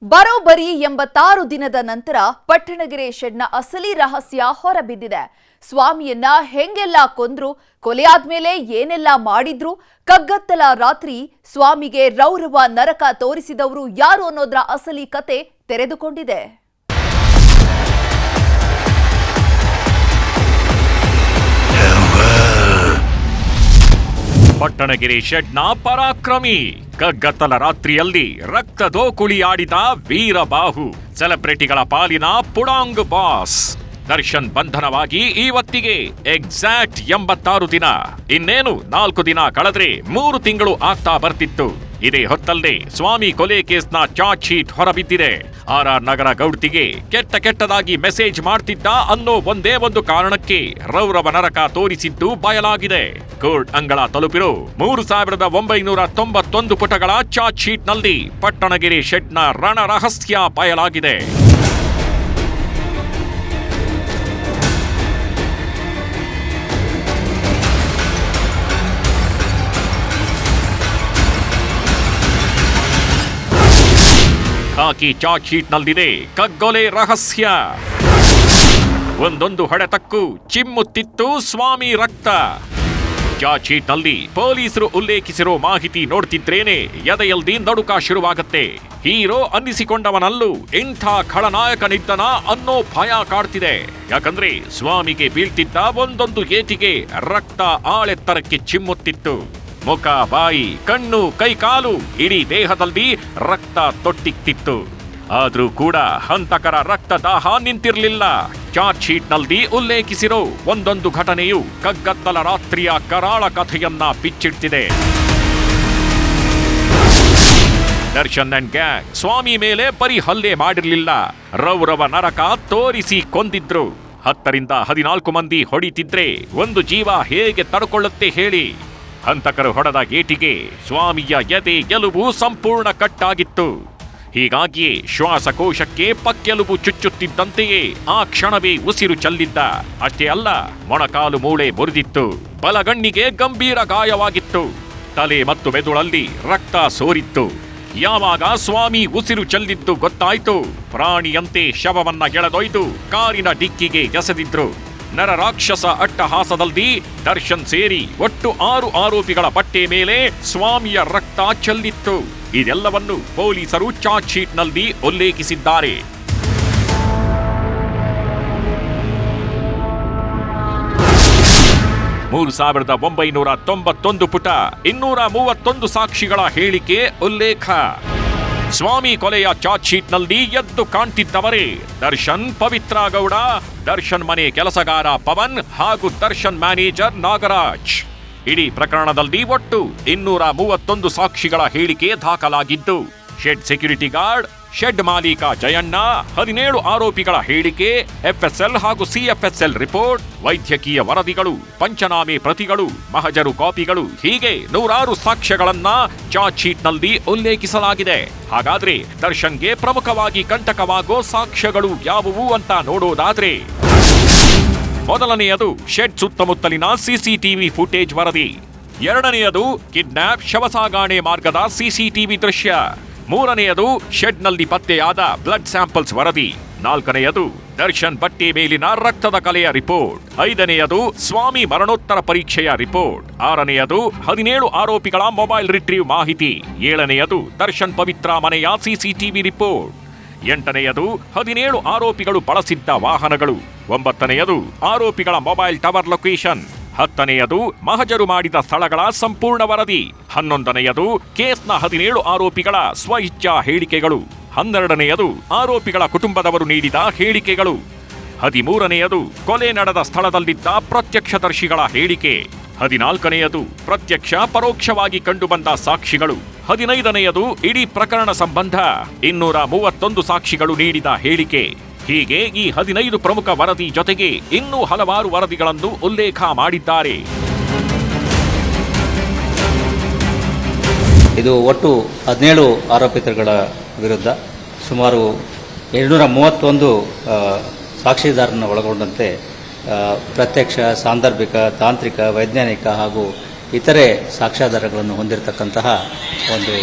ಬರೋಬ್ಬರಿ 86 ದಿನದ ನಂತರ ಪಟ್ಟಣಗೆರೆ ಶೆಡ್ನ ಅಸಲಿ ರಹಸ್ಯ ಹೊರಬಿದ್ದಿದೆ. ಸ್ವಾಮಿಯನ್ನ ಹೆಂಗೆಲ್ಲ ಕೊಂದ್ರು, ಕೊಲೆಯಾದ್ಮೇಲೆ ಏನೆಲ್ಲ ಮಾಡಿದ್ರು, ಕಗ್ಗತ್ತಲ ರಾತ್ರಿ ಸ್ವಾಮಿಗೆ ರೌರವ ನರಕ ತೋರಿಸಿದವರು ಯಾರು ಅನ್ನೋದ್ರ ಅಸಲಿ ಕತೆ ತೆರೆದುಕೊಂಡಿದೆ. ಪಟ್ಟಣಗೆರೆ ಶೆಡ್ನ ಪರಾಕ್ರಮಿ, ಕಗ್ಗತ್ತಲ ರಾತ್ರಿಯಲ್ಲಿ ರಕ್ತದೋಕುಳಿಯಾಡಿದ ವೀರಬಾಹು, ಸೆಲೆಬ್ರಿಟಿಗಳ ಪಾಲಿನ ಪುಡಾಂಗ್ ಬಾಸ್. ದರ್ಶನ್ ಬಂಧನವಾಗಿ ಇವತ್ತಿಗೆ ಎಕ್ಸಾಕ್ಟ್ 86 ದಿನ. ಇನ್ನೇನು 4 ದಿನ ಕಳೆದ್ರೆ 3 ತಿಂಗಳು ಆಗ್ತಾ ಬರ್ತಿತ್ತು. ಇದೇ ಹೊತ್ತಲ್ಲೇ ಸ್ವಾಮಿ ಕೊಲೆ ಕೇಸ್ನ ಚಾರ್ಜ್ ಶೀಟ್ ಹೊರಬಿದ್ದಿದೆ. ಆರ್ ನಗರ ಗೌಡ್ತಿಗೆ ಕೆಟ್ಟದಾಗಿ ಮೆಸೇಜ್ ಮಾಡ್ತಿದ್ದ ಅನ್ನೋ ಒಂದೇ ಒಂದು ಕಾರಣಕ್ಕೆ ರೌರವ ನರಕ ತೋರಿಸಿದ್ದು ಬಯಲಾಗಿದೆ. ಕೋರ್ಟ್ ಅಂಗಳ ತಲುಪಿರೋ 3991 ಪುಟಗಳ ಚಾರ್ಜ್ ಶೀಟ್ನಲ್ಲಿ ಪಟ್ಟಣಗೆರೆ ಶೆಡ್ನ ರಣ ರಹಸ್ಯ ಬಯಲಾಗಿದೆ. ಹಾಕಿ ಚಾರ್ಜ್ ಶೀಟ್ನಲ್ಲಿದೆ ಕಗ್ಗೊಲೆ ರಹಸ್ಯ. ಒಂದೊಂದು ಹೊಡೆತಕ್ಕೂ ಚಿಮ್ಮುತ್ತಿತ್ತು ಸ್ವಾಮಿ ರಕ್ತ. ಚಾರ್ಜ್ ಶೀಟ್ನಲ್ಲಿ ಪೊಲೀಸರು ಉಲ್ಲೇಖಿಸಿರೋ ಮಾಹಿತಿ ನೋಡ್ತಿದ್ರೇನೆ ಎದೆಯಲ್ದಿ ನಡುಕ ಶುರುವಾಗತ್ತೆ. ಹೀರೋ ಅನ್ನಿಸಿಕೊಂಡವನಲ್ಲೂ ಇಂಥ ಖಳನಾಯಕನಿದ್ದನ ಅನ್ನೋ ಭಯ ಕಾಡ್ತಿದೆ. ಯಾಕಂದ್ರೆ ಸ್ವಾಮಿಗೆ ಬೀಳ್ತಿದ್ದ ಒಂದೊಂದು ಏಟಿಗೆ ರಕ್ತ ಆಳೆತ್ತರಕ್ಕೆ ಚಿಮ್ಮುತ್ತಿತ್ತು. ಮುಖ, ಬಾಯಿ, ಕಣ್ಣು, ಕೈಕಾಲು, ಇಡೀ ದೇಹದಲ್ಲಿ ರಕ್ತ ತೊಟ್ಟಿಕ್ತಿತ್ತು. ಆದ್ರೂ ಕೂಡ ಹಂತಕರ ರಕ್ತದಾಹ ನಿಂತಿರ್ಲಿಲ್ಲ. ಚಾರ್ಜ್ ಶೀಟ್ನಲ್ಲಿ ಉಲ್ಲೇಖಿಸಿರೋ ಒಂದೊಂದು ಘಟನೆಯು ಕಗ್ಗತ್ತಲ ರಾತ್ರಿಯ ಕರಾಳ ಕಥೆಯನ್ನ ಬಿಚ್ಚಿಡ್ತಿದೆ. ದರ್ಶನ್ ಅಂಡ್ ಗ್ಯಾಂಗ್ ಸ್ವಾಮಿ ಮೇಲೆ ಬರೀ ಹಲ್ಲೆ ಮಾಡಿರ್ಲಿಲ್ಲ, ರೌರವ ನರಕ ತೋರಿಸಿ ಕೊಂದಿದ್ರು. 10 ರಿಂದ 14 ಮಂದಿ ಹೊಡಿತಿದ್ರೆ ಒಂದು ಜೀವ ಹೇಗೆ ತಡ್ಕೊಳ್ಳುತ್ತೆ ಹೇಳಿ? ಹಂತಕರು ಹೊಡೆದ ಗೇಟಿಗೆ ಸ್ವಾಮಿಯ ಎದೆ ಎಲುಬು ಸಂಪೂರ್ಣ ಕಟ್ಟಾಗಿತ್ತು. ಹೀಗಾಗಿಯೇ ಶ್ವಾಸಕೋಶಕ್ಕೆ ಪಕ್ಕೆಲುಬು ಚುಚ್ಚುತ್ತಿದ್ದಂತೆಯೇ ಆ ಕ್ಷಣವೇ ಉಸಿರು ಚೆಲ್ಲಿದ್ದ. ಅಷ್ಟೇ ಅಲ್ಲ, ಮೊಣಕಾಲು ಮೂಳೆ ಮುರಿದಿತ್ತು. ಬಲಗಣ್ಣಿಗೆ ಗಂಭೀರ ಗಾಯವಾಗಿತ್ತು. ತಲೆ ಮತ್ತು ಮೆದುಳಲ್ಲಿ ರಕ್ತ ಸೋರಿತ್ತು. ಯಾವಾಗ ಸ್ವಾಮಿ ಉಸಿರು ಚೆಲ್ಲಿದ್ದು ಗೊತ್ತಾಯ್ತು, ಪ್ರಾಣಿಯಂತೆ ಶವವನ್ನ ಎಳೆದೊಯ್ದು ಕಾರಿನ ಡಿಕ್ಕಿಗೆ ಎಸೆದಿದ್ರು. ನರರಾಕ್ಷಸ ಅಟ್ಟಹಾಸದಲ್ಲಿ ದರ್ಶನ್ ಸೇರಿ ಒಟ್ಟು 6 ಆರೋಪಿಗಳ ಬಟ್ಟೆ ಮೇಲೆ ಸ್ವಾಮಿಯ ರಕ್ತ ಚೆಲ್ಲಿತ್ತು. ಇದೆಲ್ಲವನ್ನು ಪೊಲೀಸರು ಚಾರ್ಜ್ ಶೀಟ್ನಲ್ಲಿ ಉಲ್ಲೇಖಿಸಿದ್ದಾರೆ. ಮೂರು 3991 ಪುಟ 231 ಸಾಕ್ಷಿಗಳ ಹೇಳಿಕೆ ಉಲ್ಲೇಖ. ಸ್ವಾಮಿ ಕೊಲೆಯ ಚಾರ್ಜ್ ಶೀಟ್ನಲ್ಲಿ ಎದ್ದು ಕಾಣ್ತಿದ್ದವರೇ ದರ್ಶನ್, ಪವಿತ್ರ ಗೌಡ, ದರ್ಶನ್ ಮನೆ ಕೆಲಸಗಾರ ಪವನ್ ಹಾಗೂ ದರ್ಶನ್ ಮ್ಯಾನೇಜರ್ ನಾಗರಾಜ್. ಇಡೀ ಪ್ರಕರಣದಲ್ಲಿ ಒಟ್ಟು 231 ಸಾಕ್ಷಿಗಳ ಹೇಳಿಕೆ ದಾಖಲಾಗಿದ್ದು, ಶೆಡ್ ಸೆಕ್ಯೂರಿಟಿ ಗಾರ್ಡ್, ಶೆಡ್ ಮಾಲೀಕ ಜಯಣ್ಣ, 17 ಆರೋಪಿಗಳ ಹೇಳಿಕೆ, ಎಫ್ಎಸ್ಎಲ್ ಹಾಗೂ ಸಿಎಫ್ಎಸ್ಎಲ್ ರಿಪೋರ್ಟ್, ವೈದ್ಯಕೀಯ ವರದಿಗಳು, ಪಂಚನಾಮೆ ಪ್ರತಿಗಳು, ಮಹಜರು ಕಾಪಿಗಳು, ಹೀಗೆ 106 ಸಾಕ್ಷ್ಯಗಳನ್ನ ಚಾರ್ಜ್ ಶೀಟ್ನಲ್ಲಿ ಉಲ್ಲೇಖಿಸಲಾಗಿದೆ. ಹಾಗಾದ್ರೆ ದರ್ಶನ್ಗೆ ಪ್ರಮುಖವಾಗಿ ಕಂಟಕವಾಗೋ ಸಾಕ್ಷ್ಯಗಳು ಯಾವುವು ಅಂತ ನೋಡೋದಾದ್ರೆ, ಮೊದಲನೆಯದು ಶೆಡ್ ಸುತ್ತಮುತ್ತಲಿನ ಸಿಸಿಟಿವಿ ಫುಟೇಜ್ ವರದಿ. ಎರಡನೆಯದು ಕಿಡ್ನಾಪ್ ಶವ ಸಾಗಾಣೆ ಮಾರ್ಗದ ಸಿಸಿಟಿವಿ ದೃಶ್ಯ. ಮೂರನೆಯದು ಶೆಡ್ನಲ್ಲಿ ಪತ್ತೆಯಾದ ಬ್ಲಡ್ ಸ್ಯಾಂಪಲ್ಸ್ ವರದಿ. ನಾಲ್ಕನೆಯದು ದರ್ಶನ್ ಬಟ್ಟೆ ಮೇಲಿನ ರಕ್ತದ ಕಲೆಯ ರಿಪೋರ್ಟ್. ಐದನೆಯದು ಸ್ವಾಮಿ ಮರಣೋತ್ತರ ಪರೀಕ್ಷೆಯ ರಿಪೋರ್ಟ್. ಆರನೆಯದು 17 ಆರೋಪಿಗಳ ಮೊಬೈಲ್ ರಿಟ್ರೀವ್ ಮಾಹಿತಿ. ಏಳನೆಯದು ದರ್ಶನ್ ಪವಿತ್ರ ಮನೆಯ ಸಿಸಿಟಿವಿ ರಿಪೋರ್ಟ್. ಎಂಟನೆಯದು 17 ಆರೋಪಿಗಳು ಬಳಸಿದ್ದ ವಾಹನಗಳು. 9ನೆಯದು ಆರೋಪಿಗಳ ಮೊಬೈಲ್ ಟವರ್ ಲೊಕೇಶನ್. 10ನೆಯದು ಮಹಜರು ಮಾಡಿದ ಸ್ಥಳಗಳ ಸಂಪೂರ್ಣ ವರದಿ. 11ನೆಯದು ಕೇಸ್ನ 17 ಆರೋಪಿಗಳ ಸ್ವಇಚ್ಛಾ ಹೇಳಿಕೆಗಳು. 12ನೆಯದು ಆರೋಪಿಗಳ ಕುಟುಂಬದವರು ನೀಡಿದ ಹೇಳಿಕೆಗಳು. 13ನೆಯದು ಕೊಲೆ ನಡೆದ ಸ್ಥಳದಲ್ಲಿದ್ದ ಪ್ರತ್ಯಕ್ಷದರ್ಶಿಗಳ ಹೇಳಿಕೆ. 14ನೆಯದು ಪ್ರತ್ಯಕ್ಷ ಪರೋಕ್ಷವಾಗಿ ಕಂಡುಬಂದ ಸಾಕ್ಷಿಗಳು. 15ನೆಯದು ಇಡೀ ಪ್ರಕರಣ ಸಂಬಂಧ 231 ಸಾಕ್ಷಿಗಳು ನೀಡಿದ ಹೇಳಿಕೆ. ಹೀಗೆ ಈ 15 ಪ್ರಮುಖ ವರದಿ ಜೊತೆಗೆ ಇನ್ನೂ ಹಲವಾರು ವರದಿಗಳನ್ನು ಉಲ್ಲೇಖ ಮಾಡಿದ್ದಾರೆ. ಇದು ಒಟ್ಟು 17 ಆರೋಪಿತರುಗಳ ವಿರುದ್ಧ ಸುಮಾರು 231 ಸಾಕ್ಷಿದಾರರನ್ನು ಒಳಗೊಂಡಂತೆ ಪ್ರತ್ಯಕ್ಷ, ಸಾಂದರ್ಭಿಕ, ತಾಂತ್ರಿಕ, ವೈಜ್ಞಾನಿಕ ಹಾಗೂ ಇತರೆ ಸಾಕ್ಷ್ಯಾಧಾರಗಳನ್ನು ಹೊಂದಿರತಕ್ಕಂತಹ ಒಂದು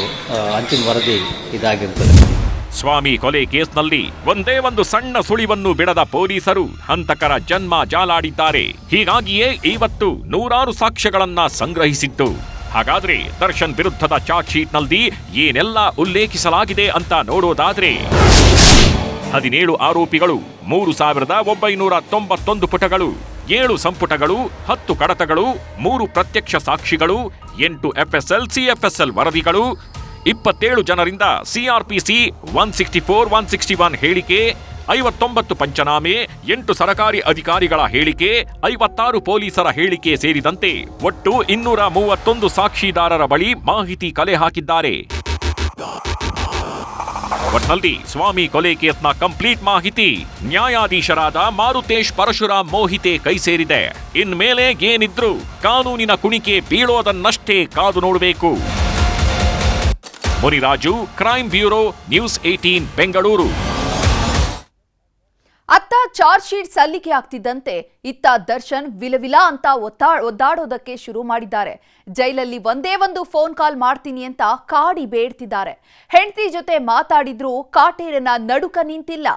ಅಂತಿಮ ವರದಿ ಇದಾಗಿರುತ್ತದೆ. ಸ್ವಾಮಿ ಕೊಲೆ ಕೇಸ್ನಲ್ಲಿ ಒಂದೇ ಒಂದು ಸಣ್ಣ ಸುಳಿವನ್ನು ಬಿಡದ ಪೊಲೀಸರು ಹಂತಕರ ಜನ್ಮ ಜಾಲಾಡಿದ್ದಾರೆ. ಹೀಗಾಗಿಯೇ ಇವತ್ತು ನೂರಾರು ಸಾಕ್ಷ್ಯಗಳನ್ನ ಸಂಗ್ರಹಿಸಿತ್ತು. ಹಾಗಾದ್ರೆ ದರ್ಶನ್ ವಿರುದ್ಧದ ಚಾರ್ಜ್ ಶೀಟ್ನಲ್ಲಿ ಏನೆಲ್ಲ ಉಲ್ಲೇಖಿಸಲಾಗಿದೆ ಅಂತ ನೋಡೋದಾದ್ರೆ 17 ಆರೋಪಿಗಳು, 3991 ಪುಟಗಳು, 7 ಸಂಪುಟಗಳು, 10 ಕಡತಗಳು, 3 ಪ್ರತ್ಯಕ್ಷ ಸಾಕ್ಷಿಗಳು, 8 FSL, CFSL ವರದಿಗಳು, 27 ಜನರಿಂದ CRPC 164, 161 ಹೇಳಿಕೆ, 59 ಪಂಚನಾಮೆ, 8 ಸರಕಾರಿ ಅಧಿಕಾರಿಗಳ ಹೇಳಿಕೆ, 56 ಪೊಲೀಸರ ಹೇಳಿಕೆ ಸೇರಿದಂತೆ ಒಟ್ಟು 231 ಸಾಕ್ಷಿದಾರರ ಬಳಿ ಮಾಹಿತಿ ಕಲೆ ಹಾಕಿದ್ದಾರೆ. ಒಟ್ನಲ್ಲಿ ಸ್ವಾಮಿ ಕೊಲೆ ಕೇಸ್ನ ಕಂಪ್ಲೀಟ್ ಮಾಹಿತಿ ನ್ಯಾಯಾಧೀಶರಾದ ಮಾರುತೇಶ್ ಪರಶುರಾಮ್ ಮೋಹಿತೆ ಕೈ ಸೇರಿದೆ. ಇನ್ಮೇಲೆ ಏನಿದ್ರು ಕಾನೂನಿನ ಕುಣಿಕೆ ಬೀಳೋದನ್ನಷ್ಟೇ ಕಾದು ನೋಡಬೇಕು. Muniraju, crime bureau, news 18 Bengaluru. ಅತ್ತ ಚಾರ್ಜ್ ಶೀಟ್ ಸಲ್ಲಿಕೆ ಆಗ್ತಿದ್ದಂತೆ ಇತ್ತ ದರ್ಶನ್ ವಿಲವಿಲ ಅಂತ ಒದ್ದಾಡೋದಕ್ಕೆ ಶುರು ಮಾಡಿದ್ದಾರೆ. ಜೈಲಲ್ಲಿ ಒಂದೇ ಒಂದು ಫೋನ್ ಕಾಲ್ ಮಾಡ್ತೀನಿ ಅಂತ ಕಾಡಿ ಬೇಡ್ತಿದ್ದಾರೆ. ಹೆಂಡತಿ ಜೊತೆ ಮಾತಾಡಿದ್ರೂ ಕಾಟೇರನ ನಡುಕ ನಿಂತಿಲ್ಲ.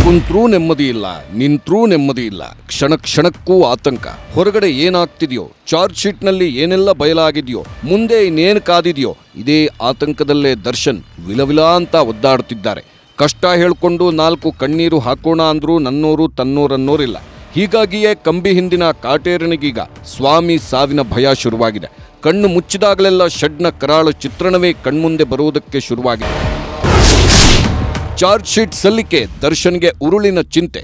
ಕುಂತ್ರೂ ನೆಮ್ಮದಿ ಇಲ್ಲ, ನಿಂತ್ರೂ ನೆಮ್ಮದಿ ಇಲ್ಲ, ಕ್ಷಣ ಕ್ಷಣಕ್ಕೂ ಆತಂಕ. ಹೊರಗಡೆ ಏನಾಗ್ತಿದೆಯೋ, ಚಾರ್ಜ್ ಶೀಟ್ನಲ್ಲಿ ಏನೆಲ್ಲ ಬಯಲಾಗಿದೆಯೋ, ಮುಂದೆ ಇನ್ನೇನು ಕಾದಿದೆಯೋ, ಇದೇ ಆತಂಕದಲ್ಲೇ ದರ್ಶನ್ ವಿಲವಿಲ ಅಂತ ಒದ್ದಾಡುತ್ತಿದ್ದಾರೆ. ಕಷ್ಟ ಹೇಳ್ಕೊಂಡು 4 ಕಣ್ಣೀರು ಹಾಕೋಣ ಅಂದ್ರೂ ನನ್ನೋರು ತನ್ನೋರನ್ನೋರಿಲ್ಲ. ಹೀಗಾಗಿಯೇ ಕಂಬಿ ಹಿಂದಿನ ಕಾಟೇರನಿಗೀಗ ಸ್ವಾಮಿ ಸಾವಿನ ಭಯ ಶುರುವಾಗಿದೆ. ಕಣ್ಣು ಮುಚ್ಚಿದಾಗಲೆಲ್ಲ ಶೆಡ್ನ ಕರಾಳ ಚಿತ್ರಣವೇ ಕಣ್ಮುಂದೆ ಬರುವುದಕ್ಕೆ ಶುರುವಾಗಿದೆ. ಚಾರ್ಜ್ ಶೀಟ್ ಸಲ್ಲಿಕೆ ದರ್ಶನ್ಗೆ ಉರುಳಿನ ಚಿಂತೆ.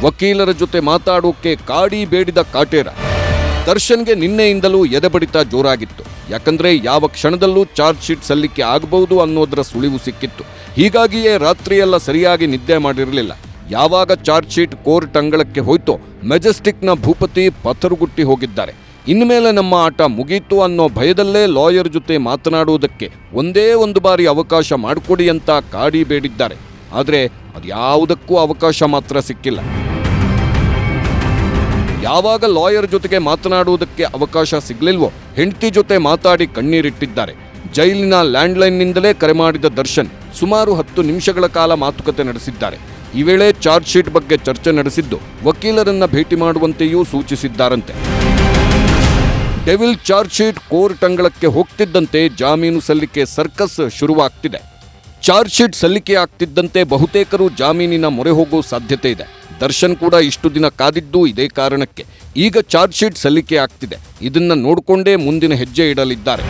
ವಕೀಲರ ಜೊತೆ ಮಾತಾಡೋಕೆ ಕಾಡಿ ಬೇಡಿದ ಕಾಟೇರ. ದರ್ಶನ್ಗೆ ನಿನ್ನೆಯಿಂದಲೂ ಎದೆಬಡಿತ ಜೋರಾಗಿತ್ತು. ಯಾಕಂದ್ರೆ ಯಾವ ಕ್ಷಣದಲ್ಲೂ ಚಾರ್ಜ್ ಶೀಟ್ ಸಲ್ಲಿಕೆ ಆಗಬಹುದು ಅನ್ನೋದರ ಸುಳಿವು ಸಿಕ್ಕಿತ್ತು. ಹೀಗಾಗಿಯೇ ರಾತ್ರಿಯೆಲ್ಲ ಸರಿಯಾಗಿ ನಿದ್ದೆ ಮಾಡಿರಲಿಲ್ಲ. ಯಾವಾಗ ಚಾರ್ಜ್ ಶೀಟ್ ಕೋರ್ಟ್ ಅಂಗಳಕ್ಕೆ ಹೋಯ್ತೋ ಮೆಜೆಸ್ಟಿಕ್ನ ಭೂಪತಿ ಪಥರುಗುಟ್ಟಿ ಹೋಗಿದ್ದಾರೆ. ಇನ್ಮೇಲೆ ನಮ್ಮ ಆಟ ಮುಗೀತು ಅನ್ನೋ ಭಯದಲ್ಲೇ ಲಾಯರ್ ಜೊತೆ ಮಾತನಾಡುವುದಕ್ಕೆ ಒಂದೇ ಒಂದು ಬಾರಿ ಅವಕಾಶ ಮಾಡಿಕೊಡಿ ಅಂತ ಕಾಡಿ ಬೇಡಿದ್ದಾರೆ. ಆದರೆ ಅದ್ಯಾವುದಕ್ಕೂ ಅವಕಾಶ ಮಾತ್ರ ಸಿಕ್ಕಿಲ್ಲ. ಯಾವಾಗ ಲಾಯರ್ ಜೊತೆಗೆ ಮಾತನಾಡುವುದಕ್ಕೆ ಅವಕಾಶ ಸಿಗ್ಲಿಲ್ವೋ ಹೆಂಡತಿ ಜೊತೆ ಮಾತಾಡಿ ಕಣ್ಣೀರಿಟ್ಟಿದ್ದಾರೆ. ಜೈಲಿನ ಲ್ಯಾಂಡ್ಲೈನ್ನಿಂದಲೇ ಕರೆ ಮಾಡಿದ ದರ್ಶನ್ ಸುಮಾರು 10 ನಿಮಿಷಗಳ ಕಾಲ ಮಾತುಕತೆ ನಡೆಸಿದ್ದಾರೆ. ಈ ವೇಳೆ ಚಾರ್ಜ್ ಶೀಟ್ ಬಗ್ಗೆ ಚರ್ಚೆ ನಡೆಸಿದ್ದು ವಕೀಲರನ್ನ ಭೇಟಿ ಮಾಡುವಂತೆಯೂ ಸೂಚಿಸಿದ್ದಾರಂತೆ. ಡೆವಿಲ್ ಚಾರ್ಜ್ ಶೀಟ್ ಕೋರ್ಟ್ ಅಂಗಳಕ್ಕೆ ಹೋಗ್ತಿದ್ದಂತೆ ಜಾಮೀನು ಸಲ್ಲಿಕೆ ಸರ್ಕಸ್ ಶುರುವಾಗ್ತಿದೆ. ಚಾರ್ಜ್ ಶೀಟ್ ಸಲ್ಲಿಕೆ ಆಗ್ತಿದ್ದಂತೆ ಬಹುತೇಕರು ಜಾಮೀನಿನ ಮೊರೆ ಹೋಗೋ ಸಾಧ್ಯತೆ ಇದೆ. ದರ್ಶನ್ ಕೂಡ ಇಷ್ಟು ದಿನ ಕಾದಿದ್ದು ಇದೇ ಕಾರಣಕ್ಕೆ. ಈಗ ಚಾರ್ಜ್ ಶೀಟ್ ಸಲ್ಲಿಕೆ ಆಗ್ತಿದೆ. ಇದನ್ನ ನೋಡಿಕೊಂಡೇ ಮುಂದಿನ ಹೆಜ್ಜೆ ಇಡಲಿದ್ದಾರೆ.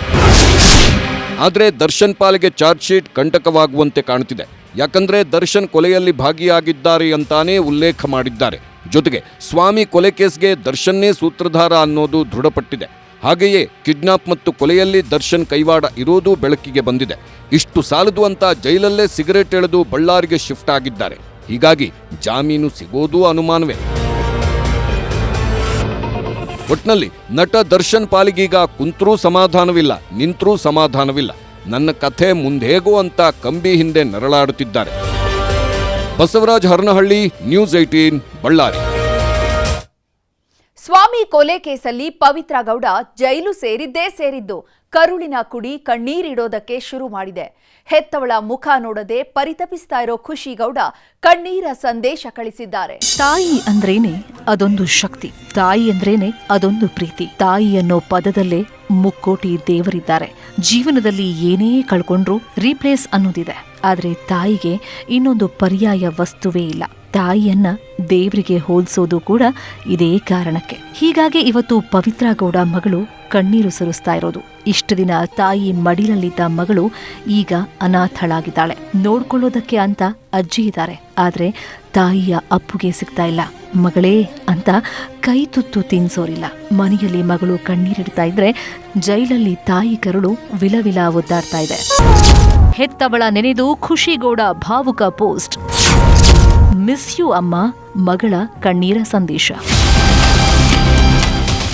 ಆದರೆ ದರ್ಶನ್ ಪಾಲಿಗೆ ಚಾರ್ಜ್ ಶೀಟ್ ಕಂಟಕವಾಗುವಂತೆ ಕಾಣುತ್ತಿದೆ. ಯಾಕಂದ್ರೆ ದರ್ಶನ್ ಕೊಲೆಯಲ್ಲಿ ಭಾಗಿಯಾಗಿದ್ದಾರೆ ಅಂತಾನೇ ಉಲ್ಲೇಖ ಮಾಡಿದ್ದಾರೆ. ಜೊತೆಗೆ ಸ್ವಾಮಿ ಕೊಲೆ ಕೇಸ್ಗೆ ದರ್ಶನ್ನೇ ಸೂತ್ರಧಾರ ಅನ್ನೋದು ದೃಢಪಟ್ಟಿದೆ. ಹಾಗೆಯೇ ಕಿಡ್ನಾಪ್ ಮತ್ತು ಕೊಲೆಯಲ್ಲಿ ದರ್ಶನ್ ಕೈವಾಡ ಇರೋದು ಬೆಳಕಿಗೆ ಬಂದಿದೆ. ಇಷ್ಟು ಸಾಲದು ಅಂತ ಜೈಲಲ್ಲೇ ಸಿಗರೇಟ್ ಎಳೆದು ಬಳ್ಳಾರಿಗೆ ಶಿಫ್ಟ್ ಆಗಿದ್ದಾರೆ. ಹೀಗಾಗಿ ಜಾಮೀನು ಸಿಗೋದು ಅನುಮಾನವೇ. ಒಟ್ನಲ್ಲಿ ನಟ ದರ್ಶನ್ ಪಾಲಿಗೀಗ ಕುಂತ್ರೂ ಸಮಾಧಾನವಿಲ್ಲ, ನಿಂತ್ರೂ ಸಮಾಧಾನವಿಲ್ಲ. ನನ್ನ ಕಥೆ ಮುಂದೇಗೋ ಅಂತ ಕಂಬಿ ಹಿಂದೆ ನರಳಾಡುತ್ತಿದ್ದಾರೆ. ಬಸವರಾಜ್ ಹರನಹಳ್ಳಿ, ನ್ಯೂಸ್ 18 ಬಳ್ಳಾರಿ. ಸ್ವಾಮಿ ಕೊಲೆ ಕೇಸಲ್ಲಿ ಪವಿತ್ರ ಗೌಡ ಜೈಲು ಸೇರಿದ್ದು ಕರುಳಿನ ಕುಡಿ ಕಣ್ಣೀರಿಡೋದಕ್ಕೆ ಶುರು ಮಾಡಿದೆ. ಹೆತ್ತವಳ ಮುಖ ನೋಡದೆ ಪರಿತಪಿಸ್ತಾ ಇರೋ ಖುಷಿ ಗೌಡ ಕಣ್ಣೀರ ಸಂದೇಶ ಕಳಿಸಿದ್ದಾರೆ. ತಾಯಿ ಅಂದ್ರೇನೆ ಅದೊಂದು ಶಕ್ತಿ, ತಾಯಿ ಅಂದ್ರೇನೆ ಅದೊಂದು ಪ್ರೀತಿ. ತಾಯಿ ಅನ್ನೋ ಪದದಲ್ಲೇ ಮುಕ್ಕೋಟಿ ದೇವರಿದ್ದಾರೆ. ಜೀವನದಲ್ಲಿ ಏನೇ ಕಳ್ಕೊಂಡ್ರೂ ರೀಪ್ಲೇಸ್ ಅನ್ನೋದಿದೆ. ಆದ್ರೆ ತಾಯಿಗೆ ಇನ್ನೊಂದು ಪರ್ಯಾಯ ವಸ್ತುವೇ ಇಲ್ಲ. ತಾಯಿಯನ್ನ ದೇವರಿಗೆ ಹೋಲಿಸೋದು ಕೂಡ ಇದೇ ಕಾರಣಕ್ಕೆ. ಹೀಗಾಗಿ ಇವತ್ತು ಪವಿತ್ರ ಗೌಡ ಮಗಳು ಕಣ್ಣೀರು ಸುರಿಸ್ತಾ ಇರೋದು. ಇಷ್ಟು ದಿನ ತಾಯಿ ಮಡಿಲಲ್ಲಿದ್ದ ಮಗಳು ಈಗ ಅನಾಥಳಾಗಿದ್ದಾಳೆ. ನೋಡ್ಕೊಳ್ಳೋದಕ್ಕೆ ಅಂತ ಅಜ್ಜಿ ಇದ್ದಾರೆ, ಆದ್ರೆ ತಾಯಿಯ ಅಪ್ಪುಗೆ ಸಿಗ್ತಾ ಇಲ್ಲ. ಮಗಳೇ ಅಂತ ಕೈ ತುತ್ತು ತಿನ್ಸೋರಿಲ್ಲ. ಮನೆಯಲ್ಲಿ ಮಗಳು ಕಣ್ಣೀರಿಡ್ತಾ ಇದ್ರೆ ಜೈಲಲ್ಲಿ ತಾಯಿ ಕರುಳು ವಿಲವಿಲ ಒದ್ದಾಡ್ತಾ ಇದೆ. ಹೆತ್ತವಳ ನೆನೆದು ಖುಷಿಗೌಡ ಭಾವುಕ ಪೋಸ್ಟ್. ಮಿಸ್ ಯು ಅಮ್ಮ, ಮಗಳ ಕಣ್ಣೀರ ಸಂದೇಶ.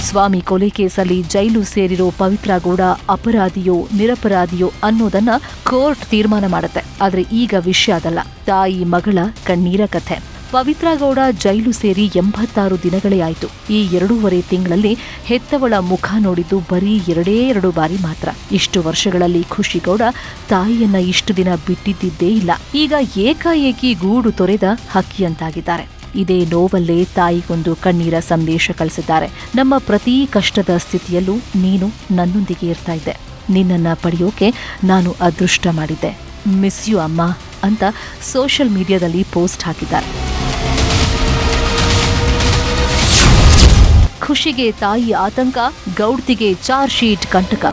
ಸ್ವಾಮಿ ಕೊಲೆ ಕೇಸಲ್ಲಿ ಜೈಲು ಸೇರಿರೋ ಪವಿತ್ರ ಗೌಡ ಅಪರಾಧಿಯೋ ನಿರಪರಾಧಿಯೋ ಅನ್ನೋದನ್ನ ಕೋರ್ಟ್ ತೀರ್ಮಾನ ಮಾಡುತ್ತೆ. ಆದ್ರೆ ಈಗ ವಿಷಯ ಅದಲ್ಲ, ತಾಯಿ ಮಗಳ ಕಣ್ಣೀರ ಕಥೆ. ಪವಿತ್ರ ಗೌಡ ಜೈಲು ಸೇರಿ 86 ದಿನಗಳೇ ಆಯಿತು. ಈ 2.5 ತಿಂಗಳಲ್ಲಿ ಹೆತ್ತವಳ ಮುಖ ನೋಡಿದ್ದು ಬರೀ 2 ಬಾರಿ ಮಾತ್ರ. ಇಷ್ಟು ವರ್ಷಗಳಲ್ಲಿ ಖುಷಿಗೌಡ ತಾಯಿಯನ್ನ ಇಷ್ಟು ದಿನ ಬಿಟ್ಟಿದ್ದೇ ಇಲ್ಲ. ಈಗ ಏಕಾಏಕಿ ಗೂಡು ತೊರೆದ ಹಕ್ಕಿಯಂತಾಗಿದ್ದಾರೆ. ಇದೇ ನೋವಲ್ಲೇ ತಾಯಿಗೊಂದು ಕಣ್ಣೀರ ಸಂದೇಶ ಕಳಿಸಿದ್ದಾರೆ. ನಮ್ಮ ಪ್ರತಿ ಕಷ್ಟದ ಸ್ಥಿತಿಯಲ್ಲೂ ನೀನು ನನ್ನೊಂದಿಗೆ ಇರ್ತಾ ಇದ್ದೆ. ನಿನ್ನನ್ನ ಪಡೆಯೋಕೆ ನಾನು ಅದೃಷ್ಟ ಮಾಡಿದ್ದೆ. ಮಿಸ್ ಯು ಅಮ್ಮ ಅಂತ ಸೋಷಿಯಲ್ ಮೀಡಿಯಾದಲ್ಲಿ ಪೋಸ್ಟ್ ಹಾಕಿದ್ದಾರೆ. ಖುಷಿಗೆ ತಾಯಿ ಆತಂಕ, ಗೌಡ್ತಿಗೆ ಚಾರ್ಜ್ ಶೀಟ್ ಕಂಟಕ.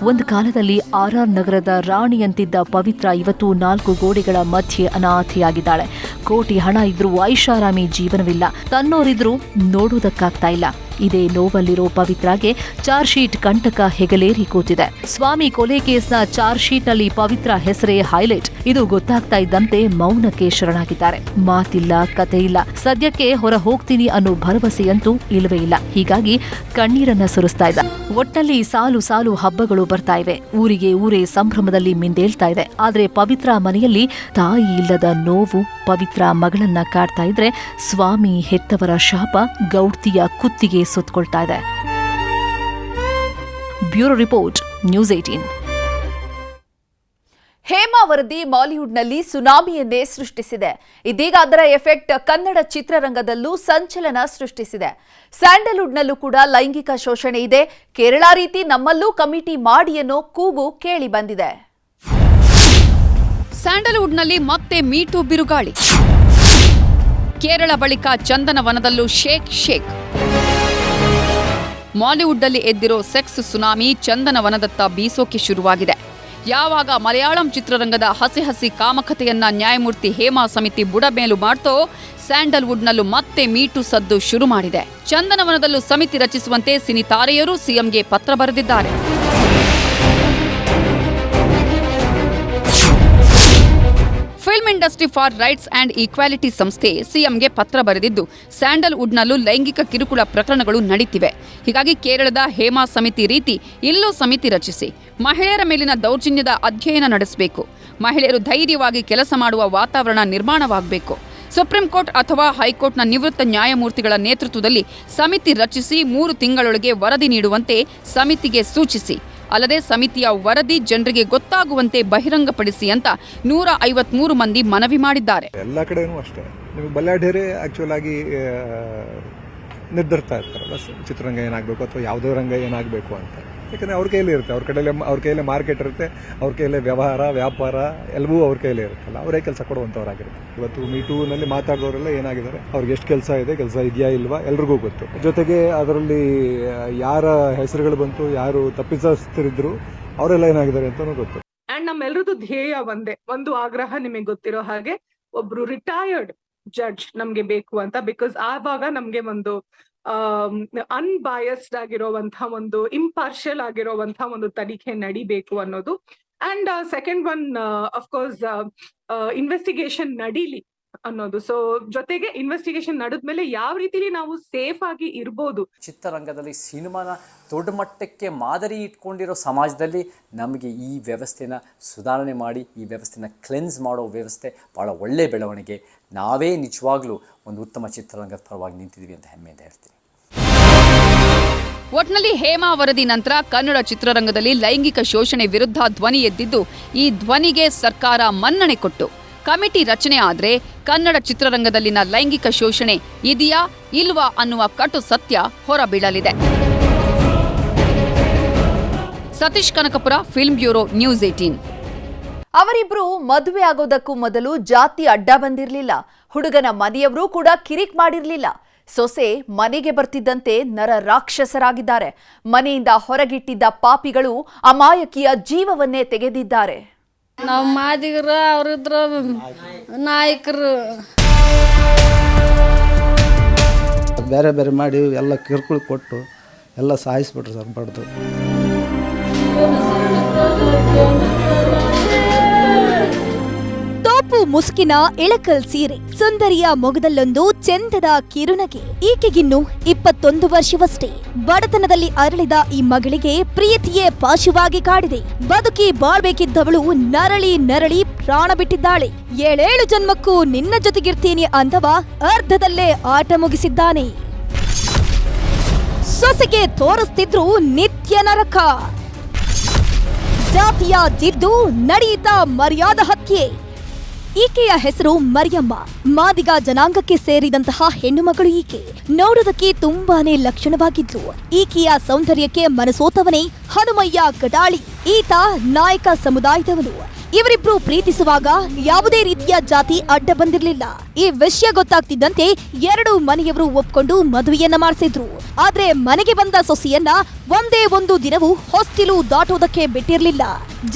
ಒಂದು ಕಾಲದಲ್ಲಿ RR ನಗರದ ರಾಣಿಯಂತಿದ್ದ ಪವಿತ್ರ ಇವತ್ತು 4 ಗೋಡೆಗಳ ಮಧ್ಯೆ ಅನಾಥೆಯಾಗಿದ್ದಾಳೆ. ಕೋಟಿ ಹಣ ಇದ್ರೂ ಐಷಾರಾಮಿ ಜೀವನವಿಲ್ಲ. ತನ್ನೋರಿದ್ರೂ ನೋಡುವುದಕ್ಕಾಗ್ತಾ ಇಲ್ಲ. ಇದೇ ನೋವಲ್ಲಿರೋ ಪವಿತ್ರಾಗೆ ಚಾರ್ಜ್ ಶೀಟ್ ಕಂಟಕ ಹೆಗಲೇರಿ ಕೂತಿದೆ. ಸ್ವಾಮಿ ಕೊಲೆ ಕೇಸ್ನ ಚಾರ್ಜ್ ಶೀಟ್ನಲ್ಲಿ ಪವಿತ್ರ ಹೆಸರೇ ಹೈಲೈಟ್. ಇದು ಗೊತ್ತಾಗ್ತಾ ಇದ್ದಂತೆ ಮೌನಕ್ಕೆ ಶರಣಾಗಿದ್ದಾರೆ. ಮಾತಿಲ್ಲ, ಕತೆ ಇಲ್ಲ. ಸದ್ಯಕ್ಕೆ ಹೊರ ಹೋಗ್ತೀನಿ ಅನ್ನೋ ಭರವಸೆಯಂತೂ ಇಲ್ಲವೇ ಇಲ್ಲ. ಹೀಗಾಗಿ ಕಣ್ಣೀರನ್ನ ಸುರಿಸ್ತಾ ಇದ್ದ. ಒಟ್ಟಲ್ಲಿ ಸಾಲು ಸಾಲು ಹಬ್ಬಗಳು ಬರ್ತಾ ಇವೆ. ಊರಿಗೆ ಊರೇ ಸಂಭ್ರಮದಲ್ಲಿ ಮಿಂದೇಳ್ತಾ ಇದೆ. ಆದ್ರೆ ಪವಿತ್ರ ಮನೆಯಲ್ಲಿ ತಾಯಿ ಇಲ್ಲದ ನೋವು ಪವಿತ್ರ ಮಗಳನ್ನ ಕಾಡ್ತಾ ಇದ್ರೆ ಸ್ವಾಮಿ ಹೆತ್ತವರ ಶಾಪ ಗೌಡ್ತಿಯ ಕುತ್ತಿಗೆ ಸುತ್ತಕೊಳ್ತಾ ಇದೆ. Bureau report, news 18. ಹೇಮಾ ವರದಿ ಬಾಲಿವುಡ್ನಲ್ಲಿ ಸುನಾಮಿಯನ್ನೇ ಸೃಷ್ಟಿಸಿದೆ. ಇದೀಗ ಅದರ ಎಫೆಕ್ಟ್ ಕನ್ನಡ ಚಿತ್ರರಂಗದಲ್ಲೂ ಸಂಚಲನ ಸೃಷ್ಟಿಸಿದೆ. ಸ್ಯಾಂಡಲ್ವುಡ್ನಲ್ಲೂ ಕೂಡ ಲೈಂಗಿಕ ಶೋಷಣೆ ಇದೆ. ಕೇರಳ ರೀತಿ ನಮ್ಮಲ್ಲೂ ಕಮಿಟಿ ಮಾಡಿ ಅನ್ನೋ ಕೂಗು ಕೇಳಿ ಬಂದಿದೆ. ಸ್ಯಾಂಡಲ್ವುಡ್ನಲ್ಲಿ ಮತ್ತೆ ಮೀಟು ಬಿರುಗಾಳಿ. ಕೇರಳ ಬಳಿಕ ಚಂದನವನದಲ್ಲೂ ಶೇಕ್. ಮಾಲಿವುಡ್ನಲ್ಲಿ ಎದ್ದಿರೋ ಸೆಕ್ಸ್ ಸುನಾಮಿ ಚಂದನವನದತ್ತ ಬೀಸೋಕೆ ಶುರುವಾಗಿದೆ. ಯಾವಾಗ ಮಲಯಾಳಂ ಚಿತ್ರರಂಗದ ಹಸಿ ಕಾಮಕತೆಯನ್ನ ನ್ಯಾಯಮೂರ್ತಿ ಹೇಮಾ ಸಮಿತಿ ಬುಡಮೇಲು ಮಾಡ್ತೋ, ಸ್ಯಾಂಡಲ್ವುಡ್ನಲ್ಲೂ ಮತ್ತೆ ಮೀಟು ಸದ್ದು ಶುರು ಮಾಡಿದೆ. ಚಂದನವನದಲ್ಲೂ ಸಮಿತಿ ರಚಿಸುವಂತೆ ಸಿನಿ ತಾರೆಯರು ಸಿಎಂಗೆ ಪತ್ರ ಬರೆದಿದ್ದಾರೆ. Film industry for rights and equality ಸಂಸ್ಥೆ ಸಿಎಂಗೆ ಪತ್ರ ಬರೆದಿದ್ದು, ಸ್ಯಾಂಡಲ್ವುಡ್ನಲ್ಲೂ ಲೈಂಗಿಕ ಕಿರುಕುಳ ಪ್ರಕರಣಗಳು ನಡೀತಿವೆ. ಹೀಗಾಗಿ ಕೇರಳದ ಹೇಮಾ ಸಮಿತಿ ರೀತಿ ಇಲ್ಲೂ ಸಮಿತಿ ರಚಿಸಿ ಮಹಿಳೆಯರ ಮೇಲಿನ ದೌರ್ಜನ್ಯದ ಅಧ್ಯಯನ ನಡೆಸಬೇಕು. ಮಹಿಳೆಯರು ಧೈರ್ಯವಾಗಿ ಕೆಲಸ ಮಾಡುವ ವಾತಾವರಣ ನಿರ್ಮಾಣವಾಗಬೇಕು. ಸುಪ್ರೀಂ ಕೋರ್ಟ್ ಅಥವಾ ಹೈಕೋರ್ಟ್ನ ನಿವೃತ್ತ ನ್ಯಾಯಮೂರ್ತಿಗಳ ನೇತೃತ್ವದಲ್ಲಿ ಸಮಿತಿ ರಚಿಸಿ 3 ತಿಂಗಳೊಳಗೆ ವರದಿ ನೀಡುವಂತೆ ಸಮಿತಿಗೆ ಸೂಚಿಸಿ. ಅಲ್ಲದೆ ಸಮಿತಿಯ ವರದಿ ಜನರಿಗೆ ಗೊತ್ತಾಗುವಂತೆ ಬಹಿರಂಗಪಡಿಸಿ ಅಂತ 153 ಮಂದಿ ಮನವಿ ಮಾಡಿದ್ದಾರೆ. ಎಲ್ಲ ಕಡೆನೂ ಅಷ್ಟೇ. ನೀವು ಬಲ್ಲಾಢ್ಯರೇ ಆಕ್ಚುಲ್ ಆಗಿ ನಿರ್ಧರಿಸ್ತಾ ಇರ್ತಾರಲ್ಲ ಚಿತ್ರರಂಗ ಏನಾಗಬೇಕು ಅಥವಾ ಯಾವುದೋ ರಂಗ ಏನಾಗಬೇಕು ಅಂತ. ಯಾಕಂದರೆ ಅವ್ರ ಕೈಯಲ್ಲಿ ಇರುತ್ತೆ, ಅವ್ರ ಕೈಯಲ್ಲೇ ಮಾರ್ಕೆಟ್ ಇರುತ್ತೆ, ಅವ್ರ ಕೈಯಲ್ಲೇ ವ್ಯಾಪಾರ ಎಲ್ಲವೂ ಅವ್ರ ಕೈಯಲ್ಲೇ ಇರುತ್ತಲ್ಲ, ಅವರೇ ಕೆಲಸ ಕೊಡುವಂಥವ್ರಾಗಿರುತ್ತೆ. ಇವತ್ತು ಮೀಟೂನಲ್ಲಿ ಮಾತಾಡಿದವರೆಲ್ಲ ಏನಾಗಿದ್ದಾರೆ, ಅವ್ರಿಗೆ ಎಷ್ಟು ಕೆಲಸ ಇದೆ, ಕೆಲಸ ಇದೆಯಾ ಇಲ್ವಾ ಎಲ್ರಿಗೂ ಗೊತ್ತು. ಜೊತೆಗೆ ಅದರಲ್ಲಿ ಯಾರ ಹೆಸರುಗಳು ಬಂತು, ಯಾರು ತಪ್ಪಿತಸ್ಥರಿದ್ರು ಅವರೆಲ್ಲ ಏನಾಗಿದ್ದಾರೆ ಅಂತಲೂ ಗೊತ್ತು. ಅಂಡ್ ನಮ್ಮೆಲ್ಲರದು ಧ್ಯೇಯ ಒಂದೇ, ಒಂದು ಆಗ್ರಹ ನಿಮಗೆ ಗೊತ್ತಿರೋ ಹಾಗೆ ಒಬ್ರು ರಿಟೈರ್ಡ್ ಜಡ್ಜ್ ನಮ್ಗೆ ಬೇಕು ಅಂತ. ಬಿಕಾಸ್ ಆವಾಗ ನಮ್ಗೆ ಒಂದು ಅನ್ಬಯಾಸ್ಡ್ ಆಗಿರೋವಂತಹ ಒಂದು ಇಂಪಾರ್ಷಿಯಲ್ ಆಗಿರೋವಂತಹ ಒಂದು ತನಿಖೆ ನಡಿಬೇಕು ಅನ್ನೋದು. And second one of course investigation ನಡೀಲಿ ಅನ್ನೋದು. ಸೊ ಜೊತೆಗೆ ಇನ್ವೆಸ್ಟಿಗೇಷನ್ ನಡೆದ್ಮೇಲೆ ಯಾವ ರೀತಿಲಿ ನಾವು ಸೇಫ್ ಆಗಿ ಇರ್ಬೋದು. ಚಿತ್ರರಂಗದಲ್ಲಿ ಸಿನಿಮಾನ ದೊಡ್ಡ ಮಟ್ಟಕ್ಕೆ ಮಾದರಿ ಇಟ್ಕೊಂಡಿರೋ ಸಮಾಜದಲ್ಲಿ ನಮಗೆ ಈ ವ್ಯವಸ್ಥೆನ ಸುಧಾರಣೆ ಮಾಡಿ ಈ ವ್ಯವಸ್ಥೆನ ಕ್ಲೆನ್ಸ್ ಮಾಡೋ ವ್ಯವಸ್ಥೆ ಭಾಳ ಒಳ್ಳೆಯ ಬೆಳವಣಿಗೆ. ನಾವೇ ನಿಜವಾಗ್ಲೂ ಒಂದು ಉತ್ತಮ ಚಿತ್ರರಂಗದ ಪರವಾಗಿ ನಿಂತಿದ್ದೀವಿ ಅಂತ ಹೆಮ್ಮೆಯಿಂದ ಹೇಳ್ತೀನಿ. ಒಟ್ನಲ್ಲಿ ಹೇಮಾ ವರದಿ ನಂತರ ಕನ್ನಡ ಚಿತ್ರರಂಗದಲ್ಲಿ ಲೈಂಗಿಕ ಶೋಷಣೆ ವಿರುದ್ಧ ಧ್ವನಿ ಎದ್ದಿದ್ದು, ಈ ಧ್ವನಿಗೆ ಸರ್ಕಾರ ಮನ್ನಣೆ ಕೊಟ್ಟು ಕಮಿಟಿ ರಚನೆ ಆದ್ರೆ ಕನ್ನಡ ಚಿತ್ರರಂಗದಲ್ಲಿನ ಲೈಂಗಿಕ ಶೋಷಣೆ ಇದೆಯಾ ಇಲ್ವಾ ಅನ್ನುವ ಕಟು ಸತ್ಯ ಹೊರಬೀಳಲಿದೆ. Satish Kanakapura, film bureau, news 18. ಅವರಿಬ್ರು ಮದುವೆ ಆಗೋದಕ್ಕೂ ಮೊದಲು ಜಾತಿ ಅಡ್ಡ ಬಂದಿರಲಿಲ್ಲ. ಹುಡುಗನ ಮನೆಯವರು ಕೂಡ ಕಿರಿಕ್ ಮಾಡಿರಲಿಲ್ಲ. ಸೊಸೆ ಮನೆಗೆ ಬರ್ತಿದ್ದಂತೆ ನರ ರಾಕ್ಷಸರಾಗಿದ್ದಾರೆ. ಮನೆಯಿಂದ ಹೊರಗಿಟ್ಟಿದ್ದ ಪಾಪಿಗಳು ಅಮಾಯಕಿಯ ಜೀವವನ್ನೇ ತೆಗೆದಿದ್ದಾರೆ. ನಾವು ಮಾದಿಗರು, ಅವರಿದ್ರು ನಾಯಕರು. ಬೇರೆ ಬೇರೆ ಮಾಡಿ ಎಲ್ಲ ಕಿರುಕುಳ ಕೊಟ್ಟು ಎಲ್ಲ ಸಾಯಿಸ್ಬಿಟ್ರು ಸರ್ ಬಡ್ದು. ತೋಪು ಮುಸುಕಿನ ಇಳಕಲ್ ಸೀರೆ, ಸುಂದರಿಯ ಮೊಗದಲ್ಲೊಂದು ಚೆಂದದ ಕಿರುನಗೆ. ಈಕೆಗಿನ್ನು 21 ವರ್ಷವಷ್ಟೇ. ಬಡತನದಲ್ಲಿ ಅರಳಿದ ಈ ಮಗಳಿಗೆ ಪ್ರೀತಿಯೇ ಪಾಶವಾಗಿ ಕಾಡಿದೆ. ಬದುಕಿ ಬಾಳ್ಬೇಕಿದ್ದವಳು ನರಳಿ ನರಳಿ ಪ್ರಾಣ ಬಿಟ್ಟಿದ್ದಾಳೆ. 7 ಜನ್ಮಕ್ಕೂ ನಿನ್ನ ಜೊತೆಗಿರ್ತೀನಿ ಅಂದವ ಅರ್ಧದಲ್ಲೇ ಆಟ ಮುಗಿಸಿದ್ದಾನೆ. ಸೊಸೆಗೆ ತೋರಿಸ್ತಿದ್ರು ನಿತ್ಯ ನರಕ. ಜಾತಿಯ ಜಿದ್ದು ನಡೆಯಿತ ಮರ್ಯಾದ ಹತ್ಯೆ. ಈಕೆಯ ಹೆಸರು ಮರಿಯಮ್ಮ. ಮಾದಿಗ ಜನಾಂಗಕ್ಕೆ ಸೇರಿದಂತಹ ಹೆಣ್ಣು ಮಗಳು ಈಕೆ. ನೋಡೋದಕ್ಕೆ ತುಂಬಾನೇ ಲಕ್ಷಣವಾಗಿದ್ರು. ಈಕೆಯ ಸೌಂದರ್ಯಕ್ಕೆ ಮನಸೋತವನೇ ಹನುಮಯ್ಯ ಕಟಾಳಿ. ಈತ ನಾಯಕ ಸಮುದಾಯದವನು. ಇವರಿಬ್ರು ಪ್ರೀತಿಸುವಾಗ ಯಾವುದೇ ರೀತಿಯ ಜಾತಿ ಅಡ್ಡ ಬಂದಿರಲಿಲ್ಲ. ಈ ವಿಷಯ ಗೊತ್ತಾಗ್ತಿದ್ದಂತೆ 2 ಮನೆಯವರು ಒಪ್ಕೊಂಡು ಮದುವೆಯನ್ನ ಮಾಡಿಸಿದ್ರು. ಆದ್ರೆ ಮನೆಗೆ ಬಂದ ಸೊಸೆಯನ್ನ ಒಂದೇ ಒಂದು ದಿನವೂ ಹೊಸ್ತಿಲು ದಾಟೋದಕ್ಕೆ ಬಿಟ್ಟಿರ್ಲಿಲ್ಲ.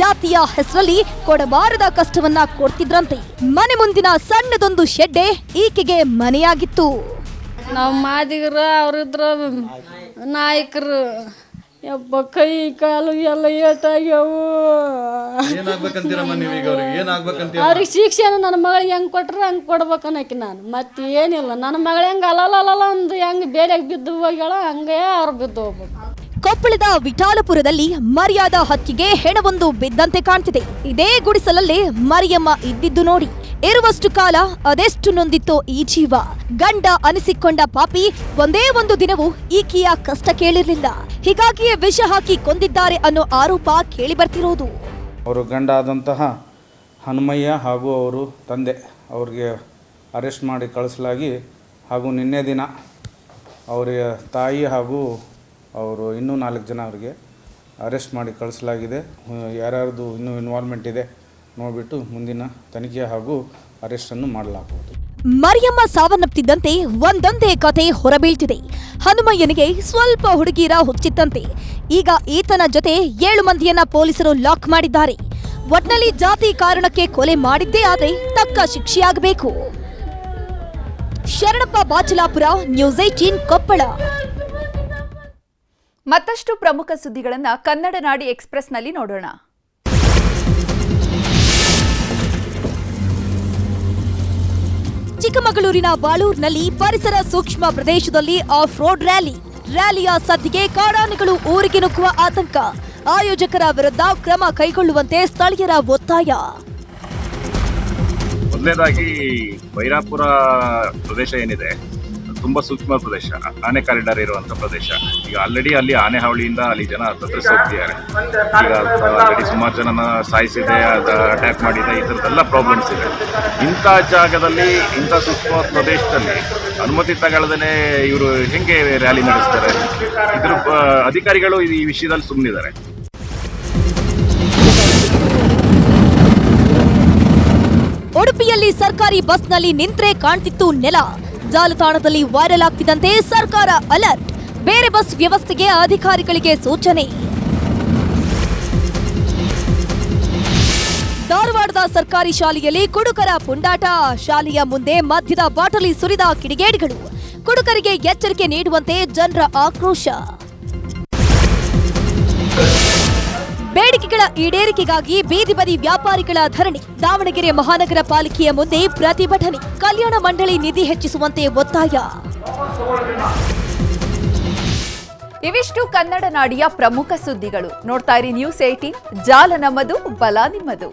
ಜಾತಿಯ ಹೆಸರಲ್ಲಿ ಕೊಡಬಾರದ ಕಷ್ಟವನ್ನ ಕೊಡ್ತಿದ್ರಂತೆ. ಮನೆ ಮುಂದಿನ ಸಣ್ಣದೊಂದು ಶೆಡ್ಡೆ ಈಕೆಗೆ ಮನೆಯಾಗಿತ್ತು. ನಾವು ಮಾದಿಗರು, ಅವರಿದ್ರ ನಾಯಕರು. ಯಪ್ಪ ಕೈ ಕಾಲು ಎಲ್ಲ ಏಟಾಗ್ಯಾವು. ಅವ್ರಿಗೆ ಶಿಕ್ಷಣ ನನ್ನ ಮಗಳಿಗೆ ಹೆಂಗೆ ಕೊಟ್ರೆ ಹಂಗೆ ಕೊಡ್ಬೇಕನ್ನಕ್ಕೆ ನಾನು ಮತ್ತೆ ಏನಿಲ್ಲ. ನನ್ನ ಮಗಳು ಹೆಂಗೆ ಅಲ್ಲಲ್ಲ ಒಂದು ಹೆಂಗೆ ಬೇರೆಗೆ ಬಿದ್ದು ಹೋಗ್ಯಾಳ ಹಂಗೆ ಅವ್ರು ಬಿದ್ದು ಹೋಗ್ಬೇಕು. ಕೊಪ್ಪಳದ ವಿಠಾಲಪುರದಲ್ಲಿ ಮರ್ಯಾದ ಹತ್ಯೆಗೆ ಹೆಣವೊಂದು ಬಿದ್ದಂತೆ ಕಾಣ್ತಿದೆ. ಇದೇ ಗುಡಿಸಲಲ್ಲೇ ಮರಿಯಮ್ಮ ಇದ್ದಿದ್ದು ನೋಡಿ. ಇರುವಷ್ಟು ಕಾಲ ಅದೆಷ್ಟು ನೊಂದಿತ್ತೋ ಈ ಜೀವ. ಗಂಡ ಅನಿಸಿಕೊಂಡ ಪಾಪಿ ಒಂದೇ ಒಂದು ದಿನವೂ ಈಕೆಯ ಕಷ್ಟ ಕೇಳಿರ್ಲಿಲ್ಲ. ಹೀಗಾಗಿಯೇ ವಿಷ ಹಾಕಿ ಕೊಂದಿದ್ದಾರೆ ಅನ್ನೋ ಆರೋಪ ಕೇಳಿ ಬರ್ತಿರೋದು. ಅವರು ಗಂಡ ಆದಂತಹ ಹನುಮಯ್ಯ ಹಾಗೂ ಅವರು ತಂದೆ ಅವ್ರಿಗೆ ಅರೆಸ್ಟ್ ಮಾಡಿ ಕಳಿಸಲಾಗಿ ಹಾಗೂ ನಿನ್ನೆ ದಿನ ಅವರ ತಾಯಿ ಹಾಗೂ ಅವರು ಇನ್ನೂ 4 ಜನ ಅವರಿಗೆ ಅರೆಸ್ಟ್ ಮಾಡಿ ಕಳಿಸಲಾಗಿದೆ. ಯಾರ್ಯಾರ್ದು ಇನ್ನೂ ಇನ್ವಾಲ್ವ್ಮೆಂಟ್ ಇದೆ ನೋಡಿಬಿಟ್ಟು ಮುಂದಿನ ತನಿಖೆ ಹಾಗೂ ಅರೆಸ್ಟನ್ನು ಮಾಡಲಾಗುವುದು. ಮರಿಯಮ್ಮ ಸಾವನ್ನಪ್ಪಿದ್ದಂತೆ ಒಂದೊಂದೇ ಕತೆ ಹೊರಬೀಳ್ತಿದೆ. ಹನುಮಯ್ಯನಿಗೆ ಸ್ವಲ್ಪ ಹುಡುಗಿರ ಹುಚ್ಚಿತ್ತಂತೆ. ಈಗ ಈತನ ಜೊತೆ 7 ಮಂದಿಯನ್ನ ಪೊಲೀಸರು ಲಾಕ್ ಮಾಡಿದ್ದಾರೆ. ಒಟ್ನಲ್ಲಿ ಜಾತಿ ಕಾರಣಕ್ಕೆ ಕೊಲೆ ಮಾಡಿದ್ದೇ ಆದ್ರೆ ತಕ್ಕ ಶಿಕ್ಷೆಯಾಗಬೇಕು. ಶರಣಪ್ಪ ಬಾಚಲಾಪುರ, ನ್ಯೂಸ್ 18 ಕೊಪ್ಪಳ. ಮತ್ತಷ್ಟು ಪ್ರಮುಖ ಸುದ್ದಿಗಳನ್ನ ಕನ್ನಡ ನಾಡಿ ಎಕ್ಸ್‌ಪ್ರೆಸ್‌ನಲ್ಲಿ ನೋಡೋಣ. ಚಿಕ್ಕಮಗಳೂರಿನ ಬಾಳೂರಿನಲ್ಲಿ ಪರಿಸರ ಸೂಕ್ಷ್ಮ ಪ್ರದೇಶದಲ್ಲಿ ಆಫ್ ರೋಡ್ ರ್ಯಾಲಿಯ ಸದ್ದಿಗೆ ಕಾಡಾನೆಗಳು ಊರಿಗೆ ನುಗ್ಗುವ ಆತಂಕ. ಆಯೋಜಕರ ವಿರುದ್ಧ ಕ್ರಮ ಕೈಗೊಳ್ಳುವಂತೆ ಸ್ಥಳೀಯರ ಒತ್ತಾಯ. ಮೊದಲನೇದಾಗಿ ಬೈರಾಪುರ ಪ್ರದೇಶ ಏನಿದೆ ತುಂಬಾ ಸೂಕ್ಷ್ಮ ಪ್ರದೇಶ, ಆನೆ ಕಾರಿಡಾರ್ ಇರುವಂತ ಪ್ರದೇಶ. ಈಗ ಆಲ್ರೆಡಿ ಅಲ್ಲಿ ಆನೆ ಹಾವಳಿಯಿಂದ ಅಲ್ಲಿ ಜನ ತತ್ತರಿಸಿ ಹೋಗ್ತಿದ್ದಾರೆ. ಈಗ ಆಲ್ರೆಡಿ ಸುಮಾರು ಜನನ ಸಾಯಿಸಿದೆ, ಅಟ್ಯಾಕ್ ಮಾಡಿದೆ, ಈ ಥರದ್ದೆಲ್ಲ ಪ್ರಾಬ್ಲಮ್ಸ್ ಇದೆ. ಇಂಥ ಜಾಗದಲ್ಲಿ, ಇಂಥ ಸೂಕ್ಷ್ಮ ಪ್ರದೇಶದಲ್ಲಿ ಅನುಮತಿ ತಗೊಳ್ಳದೇ ಇವರು ಹೆಂಗೆ ರ್ಯಾಲಿ ನಡೆಸ್ತಾರೆ? ಇದ್ರ ಅಧಿಕಾರಿಗಳು ಈ ವಿಷಯದಲ್ಲಿ ಸುಮ್ಮನಿದ್ದಾರೆ. ಉಡುಪಿಯಲ್ಲಿ ಸರ್ಕಾರಿ ಬಸ್ನಲ್ಲಿ ನಿಂತ್ರೆ ಕಾಣ್ತಿತ್ತು ನೆಲ. ಜಾಲತಾಣದಲ್ಲಿ ವೈರಲ್ ಆಗ್ತಿದ್ದಂತೆ ಸರ್ಕಾರ ಅಲರ್ಟ್. ಬೇರೆ ಬಸ್ ವ್ಯವಸ್ಥೆಗೆ ಅಧಿಕಾರಿಗಳಿಗೆ ಸೂಚನೆ. ಧಾರವಾಡದ ಸರ್ಕಾರಿ ಶಾಲೆಯಲ್ಲಿ ಕುಡುಕರ ಪುಂಡಾಟ. ಶಾಲೆಯ ಮುಂದೆ ಮದ್ಯದ ಬಾಟಲಿ ಸುರಿದ ಕಿಡಿಗೇಡಿಗಳು. ಕುಡುಕರಿಗೆ ಎಚ್ಚರಿಕೆ ನೀಡುವಂತೆ ಜನರ ಆಕ್ರೋಶ. ಬೇಡಿಕೆಗಳ ಈಡೇರಿಕೆಗಾಗಿ ಬೀದಿ ಬದಿ ವ್ಯಾಪಾರಿಗಳ ಧರಣಿ. ದಾವಣಗೆರೆ ಮಹಾನಗರ ಪಾಲಿಕೆಯ ಮುಂದೆ ಪ್ರತಿಭಟನೆ. ಕಲ್ಯಾಣ ಮಂಡಳಿ ನಿಧಿ ಹೆಚ್ಚಿಸುವಂತೆ ಒತ್ತಾಯ. ಇವಿಷ್ಟು ಕನ್ನಡ ನಾಡಿಯ ಪ್ರಮುಖ ಸುದ್ದಿಗಳು. ನೋಡ್ತಾ ಇರಿ ನ್ಯೂಸ್ 18, ಜಾಲ ನಮ್ಮದು, ಬಲ ನಿಮ್ಮದು.